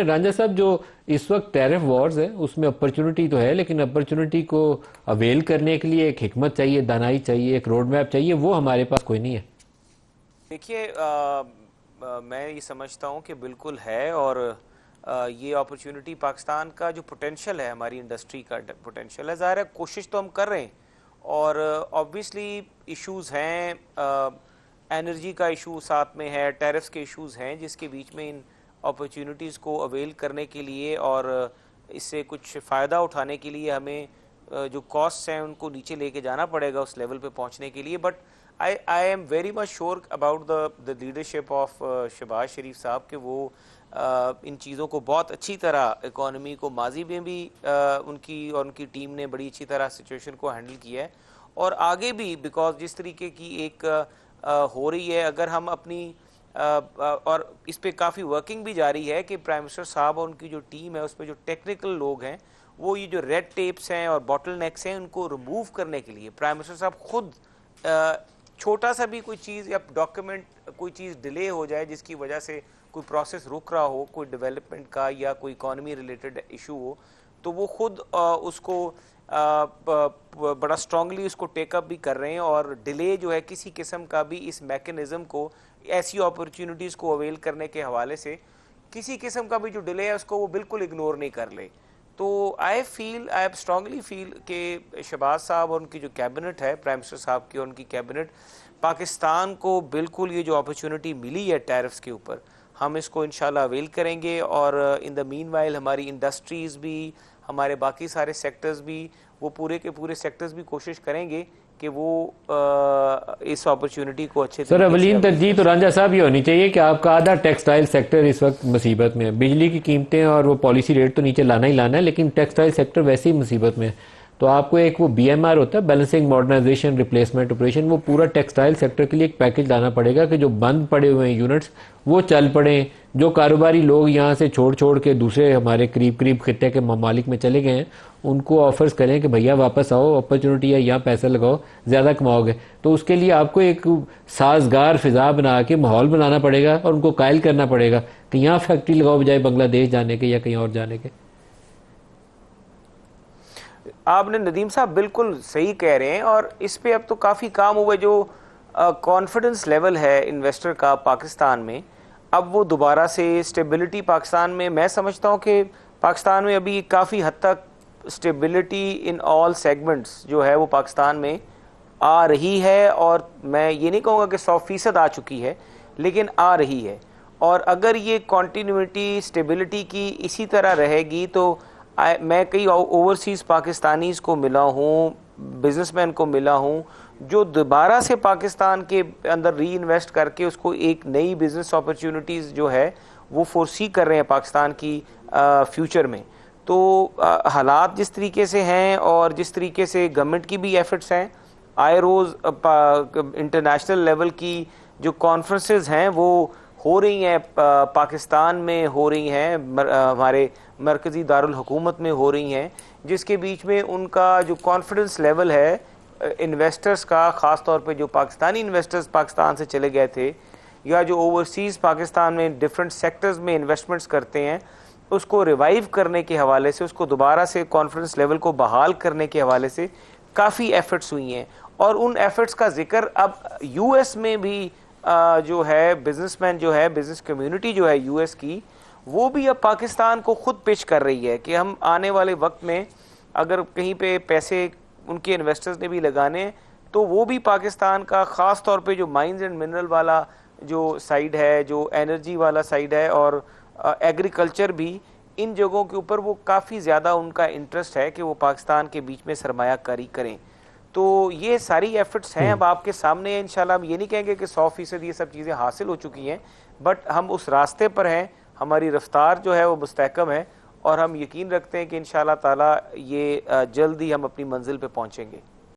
रांझा साहब, जो इस वक्त टैरिफ वॉर्स है उसमें अपॉर्चुनिटी तो है, लेकिन अपॉर्चुनिटी को अवेल करने के लिए एक हिकमत चाहिए, दानाई चाहिए, एक रोड मैप चाहिए, वो हमारे पास कोई नहीं है। देखिए, मैं ये समझता हूँ कि बिल्कुल है। और ये अपॉर्चुनिटी पाकिस्तान का जो पोटेंशियल है, हमारी इंडस्ट्री का पोटेंशियल है, ज़ाहिर है कोशिश तो हम कर रहे हैं। और ऑब्वियसली इश्यूज़ हैं, एनर्जी का इशू साथ में है, टैरिफ्स के इश्यूज़ हैं, जिसके बीच में इन अपॉर्चुनिटीज़ को अवेल करने के लिए और इससे कुछ फ़ायदा उठाने के लिए हमें जो कॉस्ट्स हैं उनको नीचे लेके जाना पड़ेगा उस लेवल पे पहुंचने के लिए। But I am very much sure about the leadership of Shahbaz Sharif साहब कि वो इन चीज़ों को बहुत अच्छी तरह, इकोनॉमी को माजी में भी उनकी और उनकी टीम ने बड़ी अच्छी तरह सिचुएशन को हैंडल किया है और आगे भी, बिकॉज जिस तरीके की एक हो रही है, अगर हम अपनी और इस पे काफ़ी वर्किंग भी जारी है कि प्राइम मिनिस्टर साहब और उनकी जो टीम है उसमें जो टेक्निकल लोग हैं, वो ये जो रेड टेप्स हैं और बॉटल नेक्स हैं उनको रिमूव करने के लिए प्राइम मिनिस्टर साहब खुद छोटा सा भी कोई चीज़ या डॉक्यूमेंट, कोई चीज़ डिले हो जाए जिसकी वजह से कोई प्रोसेस रुक रहा हो, कोई डेवलपमेंट का या कोई इकॉनमी रिलेटेड इशू हो, तो वो खुद उसको बड़ा स्ट्रांगली उसको टेकअप भी कर रहे हैं। और डिले जो है किसी किस्म का भी इस मैकेनिज्म को, ऐसी अपॉर्चुनिटीज़ को अवेल करने के हवाले से किसी किस्म का भी जो डिले है उसको वो बिल्कुल इग्नोर नहीं कर ले। तो आई स्ट्रांगली फील कि शहबाज साहब और उनकी जो कैबिनेट है, प्राइम मिनिस्टर साहब की और उनकी कैबिनेट, पाकिस्तान को बिल्कुल ये जो अपॉर्चुनिटी मिली है टैरिफ्स के ऊपर, हम इसको इंशाल्लाह अवेल करेंगे। और इन द मीनवाइल हमारी इंडस्ट्रीज़ भी, हमारे बाकी सारे सेक्टर्स भी, वो पूरे के पूरे सेक्टर्स भी कोशिश करेंगे कि वो इस अपॉर्चुनिटी को अच्छे सर, तरीके से अवलीन अवेल तरजीह कर तो सकें। रांझा साहब ये होनी चाहिए कि आपका आधा टेक्सटाइल सेक्टर इस वक्त मुसीबत में है। बिजली की कीमतें और वो पॉलिसी रेट तो नीचे लाना ही लाना है, लेकिन टेक्सटाइल सेक्टर वैसे ही मुसीबत में है। तो आपको एक वो BMR होता है, बैलेंसिंग मॉडर्नाइजेशन रिप्लेसमेंट ऑपरेशन, वो पूरा टेक्सटाइल सेक्टर के लिए एक पैकेज लाना पड़ेगा कि जो बंद पड़े हुए हैं यूनिट्स वो चल पड़े। जो कारोबारी लोग यहाँ से छोड़ छोड़ के दूसरे हमारे करीब करीब खित्ते के ममालिक में चले गए हैं, उनको ऑफर्स करें कि भैया वापस आओ, अपॉर्चुनिटी है, यहाँ पैसा लगाओ, ज़्यादा कमाओगे। तो उसके लिए आपको एक साजगार फिजा बना के माहौल बनाना पड़ेगा और उनको कायल करना पड़ेगा कि यहाँ फैक्ट्री लगाओ बजाय बांग्लादेश जाने के या कहीं और जाने के। आपने नदीम साहब बिल्कुल सही कह रहे हैं और इस पे अब तो काफ़ी काम हुआ है। जो कॉन्फिडेंस लेवल है इन्वेस्टर का पाकिस्तान में, अब वो दोबारा से स्टेबिलिटी पाकिस्तान में, मैं समझता हूँ कि पाकिस्तान में अभी काफ़ी हद तक स्टेबिलिटी इन ऑल सेगमेंट्स जो है वो पाकिस्तान में आ रही है। और मैं ये नहीं कहूँगा कि 100% आ चुकी है, लेकिन आ रही है। और अगर ये कॉन्टीन्यूटी स्टेबिलिटी की इसी तरह रहेगी तो मैं कई ओवरसीज़ पाकिस्तानीज़ को मिला हूँ, बिजनेसमैन को मिला हूँ, जो दोबारा से पाकिस्तान के अंदर री इन्वेस्ट करके उसको एक नई बिजनेस अपॉर्चुनिटीज़ जो है वो फोरसी कर रहे हैं पाकिस्तान की फ्यूचर में। तो हालात जिस तरीके से हैं और जिस तरीके से गवर्नमेंट की भी एफर्ट्स हैं, आए रोज़ इंटरनेशनल लेवल की जो कॉन्फ्रेंसेस हैं वो हो रही हैं, पाकिस्तान में हो रही हैं, हमारे मरकज़ी दारुल हुकूमत में हो रही हैं, जिसके बीच में उनका जो कॉन्फिडेंस लेवल है इन्वेस्टर्स का, ख़ास तौर पे जो पाकिस्तानी इन्वेस्टर्स पाकिस्तान से चले गए थे या जो ओवरसीज़ पाकिस्तान में डिफरेंट सेक्टर्स में इन्वेस्टमेंट्स करते हैं, उसको रिवाइव करने के हवाले से, उसको दोबारा से कॉन्फिडेंस लेवल को बहाल करने के हवाले से काफ़ी एफर्ट्स हुई हैं। और उन एफर्ट्स का जिक्र अब US में भी जो है बिजनेसमैन जो है, बिजनेस कम्युनिटी जो है US की, वो भी अब पाकिस्तान को खुद पिच कर रही है कि हम आने वाले वक्त में अगर कहीं पे पैसे उनके इन्वेस्टर्स ने भी लगाने तो वो भी पाकिस्तान का, ख़ास तौर पे जो माइंस एंड मिनरल वाला जो साइड है, जो एनर्जी वाला साइड है और एग्रीकल्चर भी, इन जगहों के ऊपर वो काफ़ी ज़्यादा उनका इंटरेस्ट है कि वो पाकिस्तान के बीच में सरमायाकारी करें। तो ये सारी एफर्ट्स हैं अब आपके सामने है। इंशाल्लाह हम ये नहीं कहेंगे कि 100% ये सब चीज़ें हासिल हो चुकी हैं, बट हम उस रास्ते पर हैं, हमारी रफ्तार जो है वो मुस्तहकम है और हम यकीन रखते हैं कि इंशाल्लाह ताला ये जल्द ही हम अपनी मंजिल पे पहुंचेंगे।